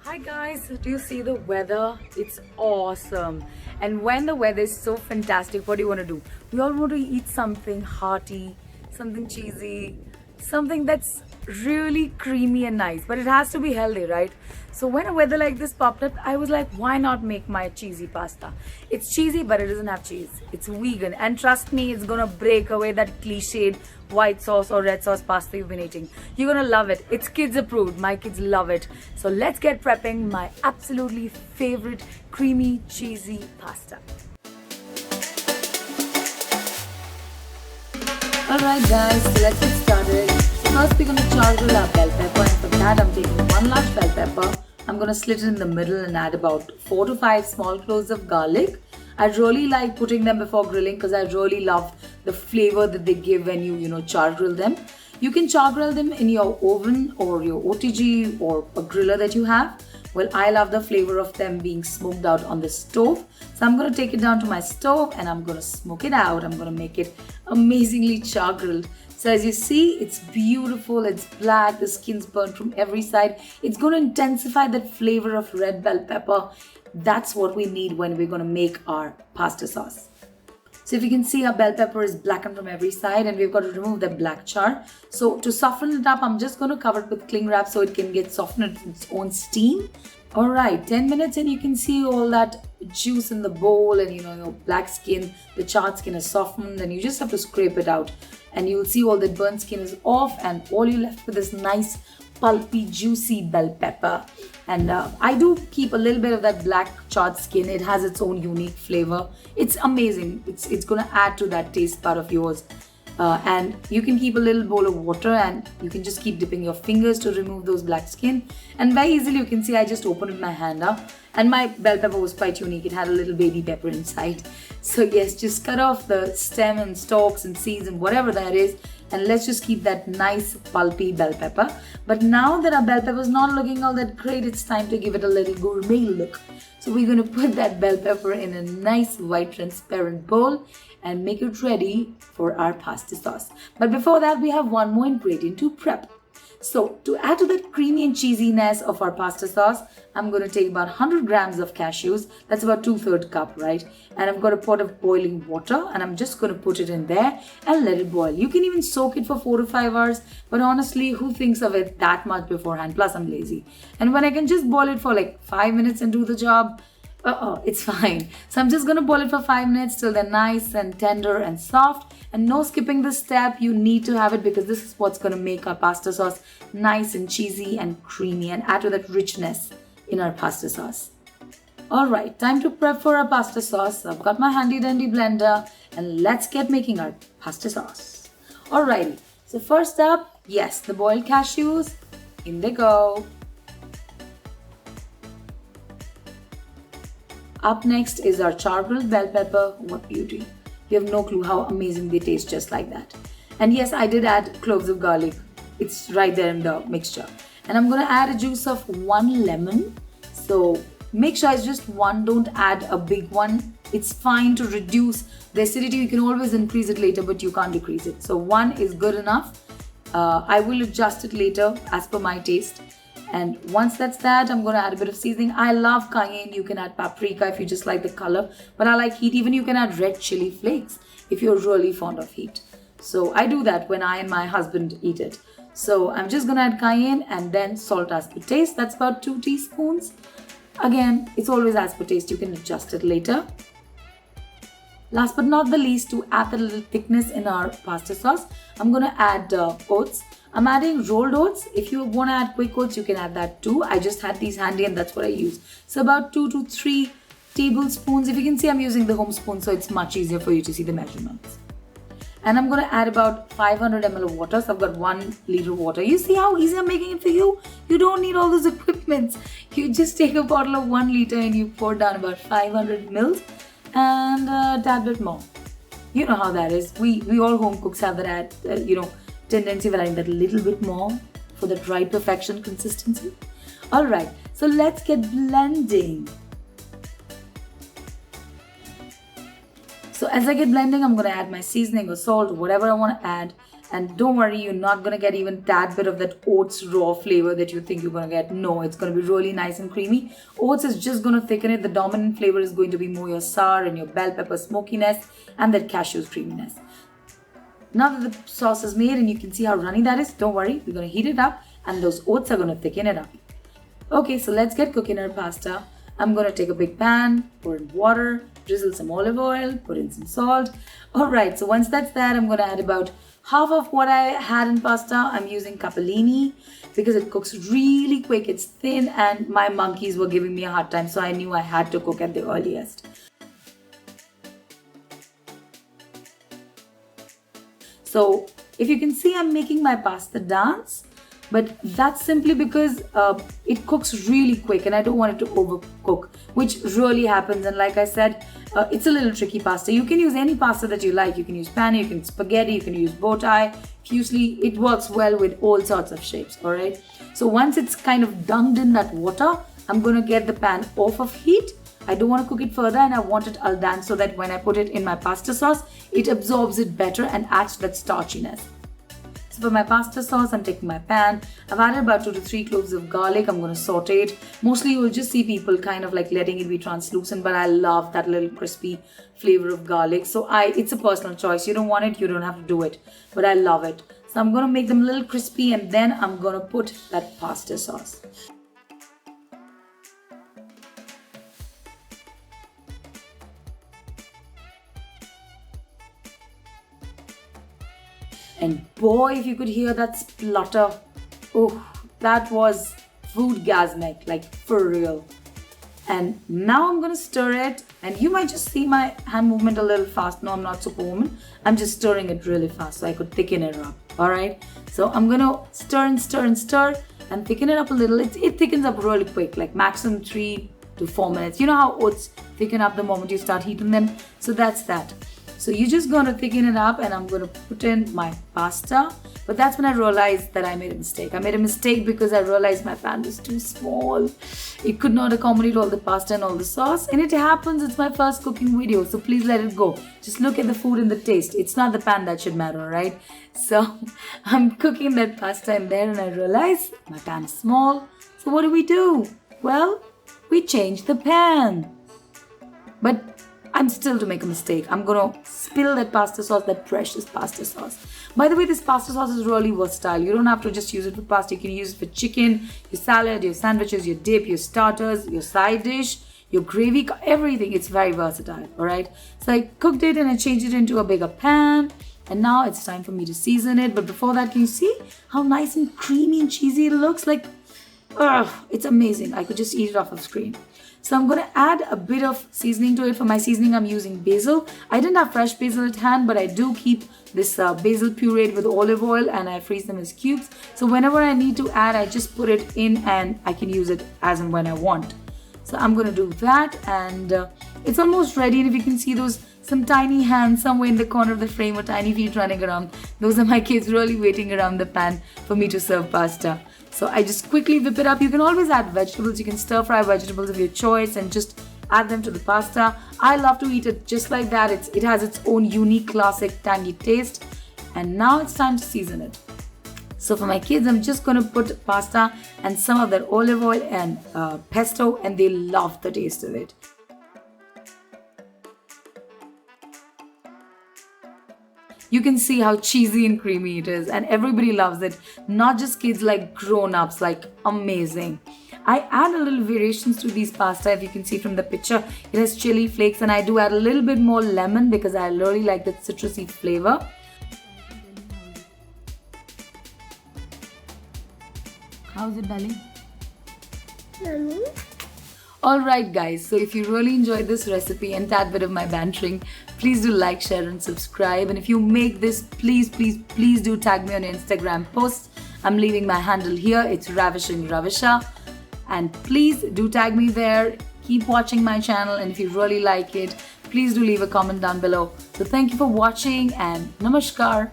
Hi guys, do you see the weather? It's awesome. And when the weather is so fantastic, what do you want to do? We all want to eat something hearty, something cheesy, something that's really creamy and nice, but it has to be healthy, right? So when a weather like this popped up, I was like, why not make my cheesy pasta? It's cheesy, but it doesn't have cheese. It's vegan, and trust me, it's gonna break away that cliched white sauce or red sauce pasta you've been eating. You're gonna love it. It's kids approved. My kids love it. So let's get prepping my absolutely favorite creamy cheesy pasta. Alright guys, so let's get started. First we're going to charcoal our bell pepper, and for that I'm taking one large bell pepper. I'm going to slit it in the middle and add about 4 to 5 small cloves of garlic. I really like putting them before grilling because I really love the flavor that they give when you char grill them. You can char grill them in your oven or your OTG or a griller that you have. Well, I love the flavor of them being smoked out on the stove. So I'm going to take it down to my stove and I'm going to smoke it out. I'm going to make it amazingly char grilled. So as you see, it's beautiful, it's black, the skin's burnt from every side. It's going to intensify that flavor of red bell pepper. That's what we need when we're going to make our pasta sauce. So if you can see, our bell pepper is blackened from every side and we've got to remove the black char. So to soften it up, I'm just going to cover it with cling wrap so it can get softened in its own steam. Alright, 10 minutes and you can see all that juice in the bowl and your black skin, the charred skin is softened, and you just have to scrape it out. And you'll see all that burnt skin is off and all you're left with is nice pulpy juicy bell pepper. And I do keep a little bit of that black charred skin. It has its own unique flavor. It's amazing. It's gonna add to that taste part of yours. And you can keep a little bowl of water and you can just keep dipping your fingers to remove those black skin. And very easily you can see I just opened my hand up. And my bell pepper was quite unique. It had a little baby pepper inside. So yes, just cut off the stem and stalks and seeds and whatever that is. And let's just keep that nice pulpy bell pepper. But now that our bell pepper is not looking all that great, it's time to give it a little gourmet look. So we're going to put that bell pepper in a nice white transparent bowl and make it ready for our pasta sauce. But before that, we have one more ingredient to prep. So to add to that creamy and cheesiness of our pasta sauce, I'm going to take about 100 grams of cashews. That's about 2/3 cup, right? And I've got a pot of boiling water and I'm just going to put it in there and let it boil. You can even soak it for 4 to 5 hours. But honestly, who thinks of it that much beforehand? Plus, I'm lazy. And when I can just boil it for like 5 minutes and do the job, it's fine. So I'm just going to boil it for 5 minutes till they're nice and tender and soft. And no skipping this step. You need to have it because this is what's going to make our pasta sauce nice and cheesy and creamy and add to that richness in our pasta sauce. Alright, time to prep for our pasta sauce. I've got my handy dandy blender and let's get making our pasta sauce. Alrighty, so first up, yes, the boiled cashews. In they go. Up next is our char-grilled bell pepper. What beauty. You have no clue how amazing they taste just like that. And yes, I did add cloves of garlic. It's right there in the mixture. And I'm going to add a juice of 1 lemon. So make sure it's just one. Don't add a big one. It's fine to reduce the acidity. You can always increase it later, but you can't decrease it. So 1 is good enough. I will adjust it later as per my taste. And once that's that, I'm going to add a bit of seasoning. I love cayenne. You can add paprika if you just like the color. But I like heat. Even you can add red chili flakes if you're really fond of heat. So I do that when I and my husband eat it. So I'm just going to add cayenne and then salt as per taste. That's about 2 teaspoons. Again, it's always as per taste. You can adjust it later. Last but not the least, to add a little thickness in our pasta sauce, I'm going to add oats. I'm adding rolled oats. If you want to add quick oats, you can add that too. I just had these handy and that's what I use. So about 2 to 3 tablespoons. If you can see, I'm using the home spoon, so it's much easier for you to see the measurements. And I'm going to add about 500 ml of water. So I've got 1 liter of water. You see how easy I'm making it for you? You don't need all those equipments. You just take a bottle of 1 liter and you pour down about 500 mils and a tad bit more. You know how that is. We all home cooks have that, tendency of adding that little bit more for that right perfection consistency. Alright, so let's get blending. So as I get blending, I'm going to add my seasoning or salt or whatever I want to add. And don't worry, you're not gonna get even that bit of that oats raw flavor that you think you're gonna get. No, it's gonna be really nice and creamy. Oats is just gonna thicken it. The dominant flavor is going to be more your sour and your bell pepper smokiness and that cashew creaminess. Now that the sauce is made and you can see how runny that is, don't worry, we're gonna heat it up and those oats are gonna thicken it up. Okay, so let's get cooking our pasta. I'm gonna take a big pan, pour in water, drizzle some olive oil, put in some salt. Alright, so once that's there, I'm gonna add about half of what I had in pasta. I'm using capellini because it cooks really quick. It's thin and my monkeys were giving me a hard time, so I knew I had to cook at the earliest. So if you can see, I'm making my pasta dance, but that's simply because it cooks really quick and I don't want it to overcook, which really happens. And like I said, it's a little tricky pasta. You can use any pasta that you like. You can use pani, you can use spaghetti, you can use bow tie, fusilli. It works well with all sorts of shapes, all right? So once it's kind of dunked in that water, I'm going to get the pan off of heat. I don't want to cook it further and I want it al dente so that when I put it in my pasta sauce, it absorbs it better and adds that starchiness. So for my pasta sauce, I'm taking my pan. I've added about 2 to 3 cloves of garlic. I'm going to saute it. Mostly you will just see people kind of like letting it be translucent, but I love that little crispy flavor of garlic. So it's a personal choice. You don't want it, you don't have to do it, but I love it. So I'm going to make them a little crispy and then I'm going to put that pasta sauce. And boy, if you could hear that splutter, oh, that was foodgasmic, like for real. And now I'm gonna stir it, and you might just see my hand movement a little fast. No, I'm not superwoman. I'm just stirring it really fast so I could thicken it up. All right. So I'm gonna stir and stir and stir and thicken it up a little. It thickens up really quick, like maximum 3 to 4 minutes. You know how oats thicken up the moment you start heating them. So that's that. So you're just going to thicken it up and I'm going to put in my pasta. But that's when I realized that I made a mistake. I made a mistake because I realized my pan was too small. It could not accommodate all the pasta and all the sauce. And it happens, it's my first cooking video. So please let it go. Just look at the food and the taste. It's not the pan that should matter, right? So I'm cooking that pasta in there and I realized my pan is small. So what do? Well, we change the pan. But I'm still to make a mistake. I'm gonna spill that pasta sauce, that precious pasta sauce. By the way, this pasta sauce is really versatile. You don't have to just use it for pasta. You can use it for chicken, your salad, your sandwiches, your dip, your starters, your side dish, your gravy, everything. It's very versatile, all right? So I cooked it and I changed it into a bigger pan. And now it's time for me to season it. But before that, can you see how nice and creamy and cheesy it looks? Like, it's amazing. I could just eat it off of screen. So I'm going to add a bit of seasoning to it. For my seasoning, I'm using basil. I didn't have fresh basil at hand, but I do keep this basil pureed with olive oil and I freeze them as cubes. So whenever I need to add, I just put it in and I can use it as and when I want. So I'm going to do that and it's almost ready. And if you can see some tiny hands somewhere in the corner of the frame or tiny feet running around, those are my kids really waiting around the pan for me to serve pasta. So I just quickly whip it up. You can always add vegetables. You can stir fry vegetables of your choice and just add them to the pasta. I love to eat it just like that. It has its own unique, classic, tangy taste. And now it's time to season it. So for my kids, I'm just going to put pasta and some of that olive oil and pesto, and they love the taste of it. You can see how cheesy and creamy it is and everybody loves it. Not just kids, like grown-ups, like amazing. I add a little variations to these pasta. If you can see from the picture, it has chili flakes and I do add a little bit more lemon because I really like that citrusy flavor. How's it, darling? Mommy? Alright guys, so if you really enjoyed this recipe and that bit of my bantering, please do like, share and subscribe. And if you make this, please do tag me on your Instagram posts. I'm leaving my handle here. It's Ravishing Ravisha. And please do tag me there. Keep watching my channel and if you really like it, please do leave a comment down below. So thank you for watching and namaskar.